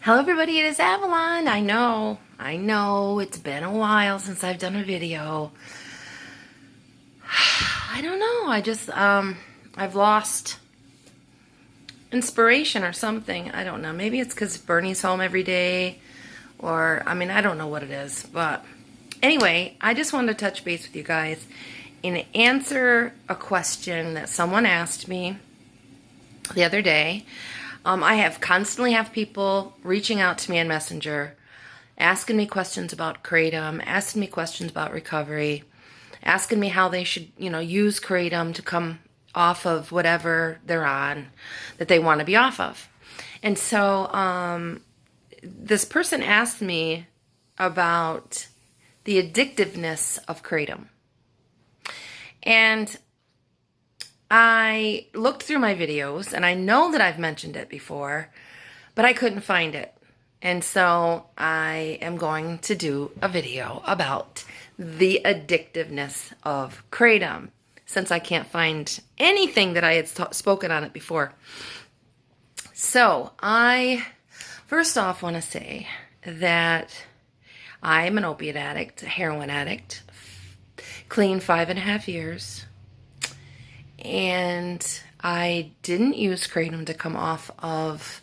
Hello everybody, it is Avalon. I know, it's been a while since I've done a video. I don't know, I've lost inspiration or something. I don't know, maybe it's because Bernie's home every day, or, I don't know what it is. But anyway, I just wanted to touch base with you guys and answer a question that someone asked me the other day. I constantly have people reaching out to me on Messenger, asking me questions about Kratom, asking me questions about recovery, asking me how they should, use Kratom to come off of whatever they're on that they want to be off of. And so this person asked me about the addictiveness of Kratom. And I looked through my videos, and I know that I've mentioned it before, but I couldn't find it. And so I am going to do a video about the addictiveness of Kratom, since I can't find anything that I had spoken on it before. So I first off want to say that I'm an opiate addict, a heroin addict, clean 5.5 years. And I didn't use Kratom to come off of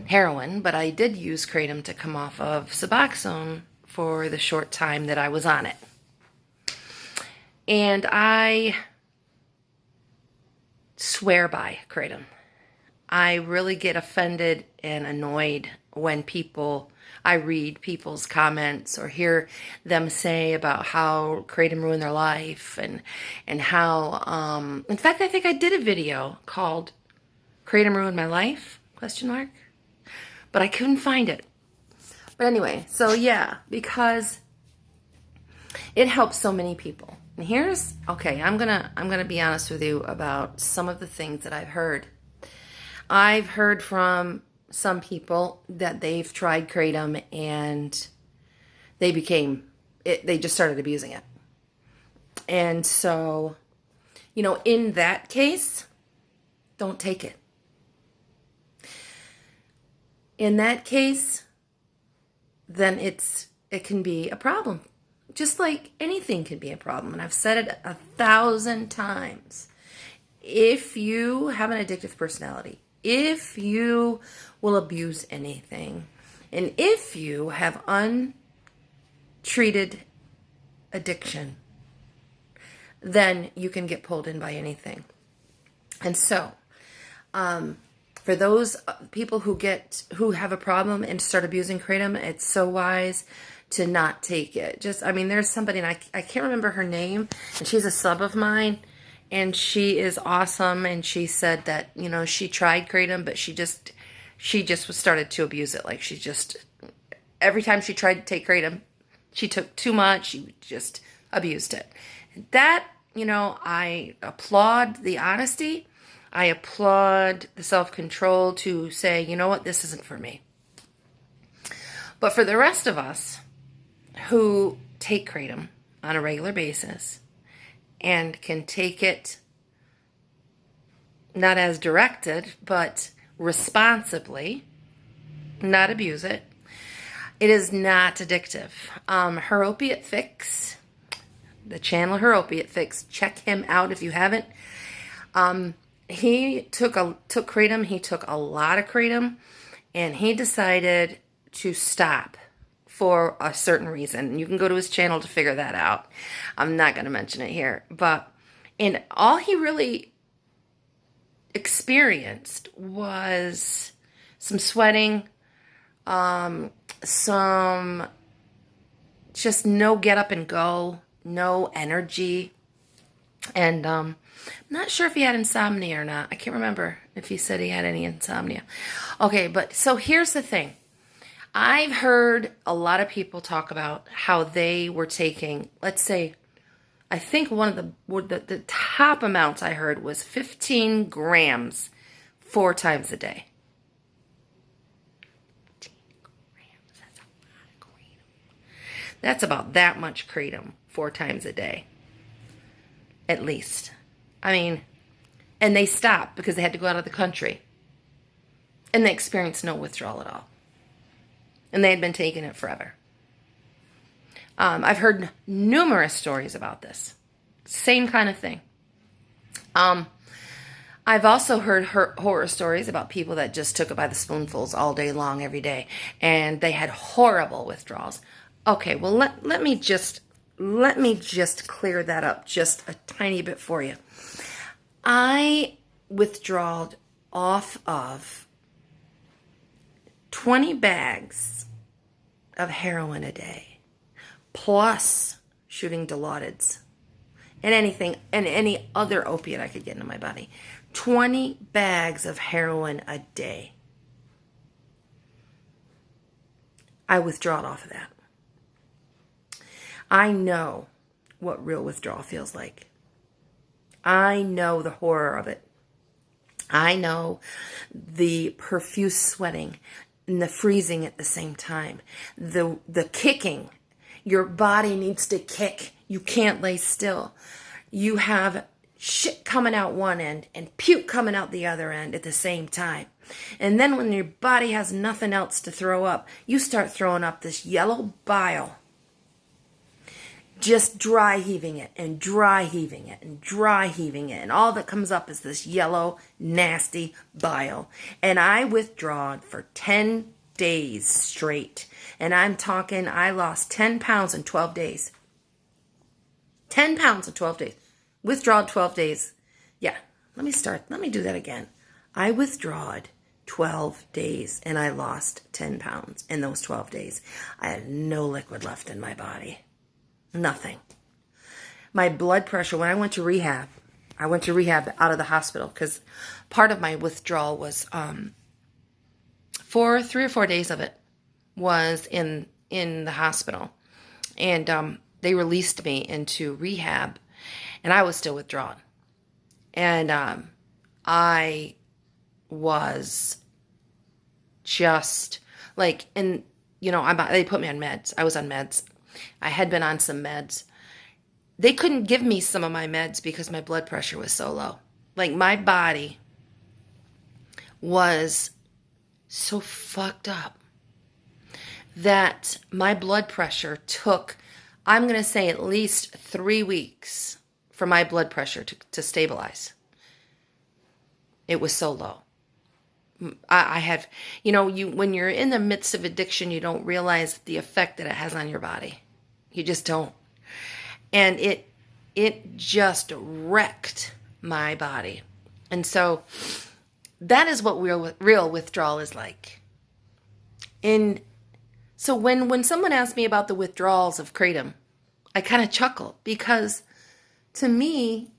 heroin, but I did use Kratom to come off of Suboxone for the short time that I was on it. And I swear by Kratom. I really get offended and annoyed when I read people's comments or hear them say about how Kratom ruined their life and how, in fact, I think I did a video called Kratom Ruined My Life, ? But I couldn't find it. But anyway, so yeah, because it helps so many people. And I'm gonna be honest with you about some of the things that I've heard. I've heard from some people that they've tried Kratom and they just started abusing it. And so, in that case, don't take it. In that case, then it can be a problem. Just like anything can be a problem. And I've said it 1,000 times. If you have an addictive personality, if you will abuse anything, and if you have untreated addiction, then you can get pulled in by anything. And so, for those people who have a problem and start abusing Kratom, it's so wise to not take it. There's somebody, and I can't remember her name, and she's a sub of mine, and she is awesome, and she said that, she tried Kratom, but she just started to abuse it. Like, every time she tried to take Kratom, she took too much, she just abused it. That, I applaud the honesty, I applaud the self-control to say, you know what, this isn't for me. But for the rest of us who take Kratom on a regular basis, and can take it not as directed, but responsibly, not abuse it. It is not addictive. Her Opiate Fix, the channel Her Opiate Fix, check him out if you haven't. He took Kratom, he took a lot of Kratom, and he decided to stop for a certain reason. You can go to his channel to figure that out. I'm not going to mention it here. And all he really experienced was some sweating, some just no get up and go, no energy. And I'm not sure if he had insomnia or not. I can't remember if he said he had any insomnia. Okay, but so here's the thing. I've heard a lot of people talk about how they were taking, let's say, I think one of the top amounts I heard was 15 grams 4 times a day. 15 grams, that's a lot of Kratom. That's about that much Kratom 4 times a day, at least. And they stopped because they had to go out of the country. And they experienced no withdrawal at all. and they had been taking it forever. I've heard numerous stories about this. Same kind of thing. I've also heard horror stories about people that just took it by the spoonfuls all day long, every day, and they had horrible withdrawals. Okay, well, let me just clear that up just a tiny bit for you. I withdrawed off of 20 bags of heroin a day, plus shooting Dilaudids and any other opiate I could get into my body. 20 bags of heroin a day. I withdrawed off of that. I know what real withdrawal feels like. I know the horror of it. I know the profuse sweating and the freezing at the same time. The kicking. Your body needs to kick. You can't lay still. You have shit coming out one end and puke coming out the other end at the same time. And then when your body has nothing else to throw up, you start throwing up this yellow bile. Just dry heaving it and dry heaving it and dry heaving it. And all that comes up is this yellow, nasty bile. And I withdrawed for 10 days straight. And I'm talking, I lost 10 pounds in 12 days. 10 pounds in 12 days. Withdrawed 12 days. Yeah, let me do that again. I withdrawed 12 days and I lost 10 pounds in those 12 days. I had no liquid left in my body. Nothing. My blood pressure, when I went to rehab out of the hospital because part of my withdrawal was, for 3 or 4 days of it was in the hospital. And they released me into rehab and I was still withdrawn. And I was just like, and they put me on meds. I was on meds. I had been on some meds. They couldn't give me some of my meds because my blood pressure was so low. Like my body was so fucked up that my blood pressure took, I'm going to say at least 3 weeks for my blood pressure to stabilize. It was so low. I have, when you're in the midst of addiction, you don't realize the effect that it has on your body. You just don't. And it just wrecked my body. And so that is what real withdrawal is like. And so when someone asks me about the withdrawals of Kratom, I kind of chuckle because to me,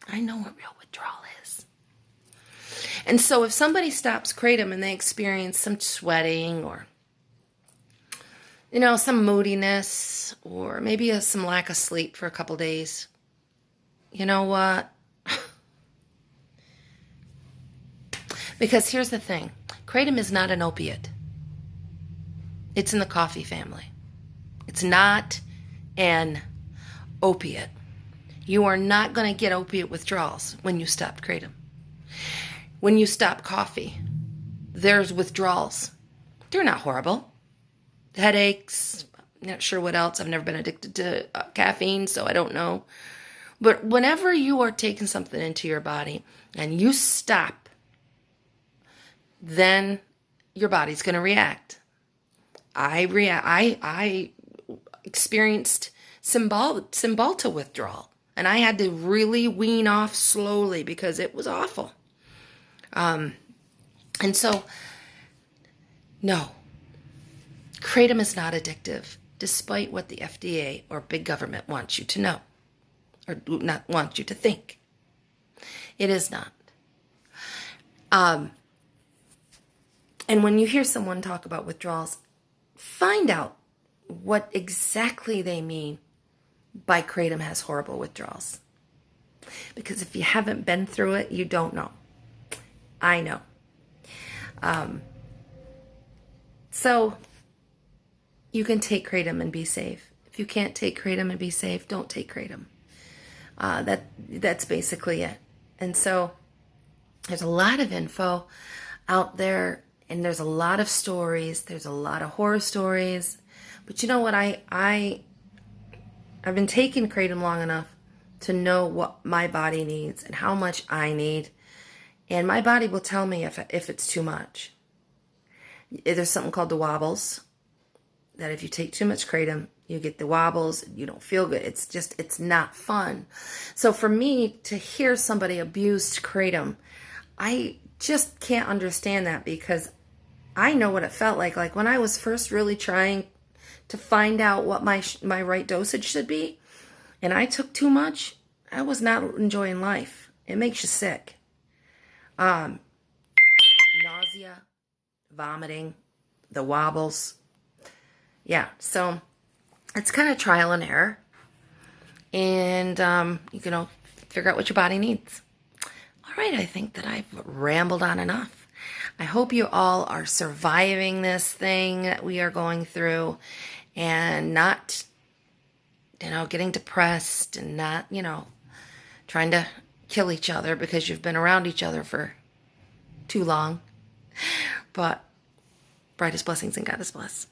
I know what real withdrawal is. And so if somebody stops Kratom and they experience some sweating or, some moodiness or maybe some lack of sleep for a couple days, you know what? Because here's the thing. Kratom is not an opiate. It's in the coffee family. It's not an opiate. You are not going to get opiate withdrawals when you stop Kratom. When you stop coffee, there's withdrawals. They're not horrible. Headaches, not sure what else. I've never been addicted to caffeine, so I don't know. But whenever you are taking something into your body and you stop, then your body's going to react. I experienced Cymbalta withdrawal. And I had to really wean off slowly because it was awful. And so, no, Kratom is not addictive, despite what the FDA or big government wants you to know, or not want you to think. It is not. And when you hear someone talk about withdrawals, find out what exactly they mean by Kratom has horrible withdrawals. Because if you haven't been through it, you don't know. I know. So you can take Kratom and be safe. If you can't take Kratom and be safe, don't take Kratom. That's basically it. And so there's a lot of info out there, and there's a lot of stories. There's a lot of horror stories. But you know what? I've been taking Kratom long enough to know what my body needs and how much I need. And my body will tell me if it's too much. There's something called the wobbles, that if you take too much Kratom, you get the wobbles, you don't feel good. It's not fun. So for me to hear somebody abused Kratom, I just can't understand that, because I know what it felt like. Like when I was first really trying to find out what my right dosage should be, and I took too much, I was not enjoying life. It makes you sick. Nausea, vomiting, the wobbles. Yeah, so it's kind of trial and error. And you can figure out what your body needs. All right, I think that I've rambled on enough. I hope you all are surviving this thing that we are going through and not, getting depressed and not, trying to kill each other because you've been around each other for too long. But brightest blessings and God is bless.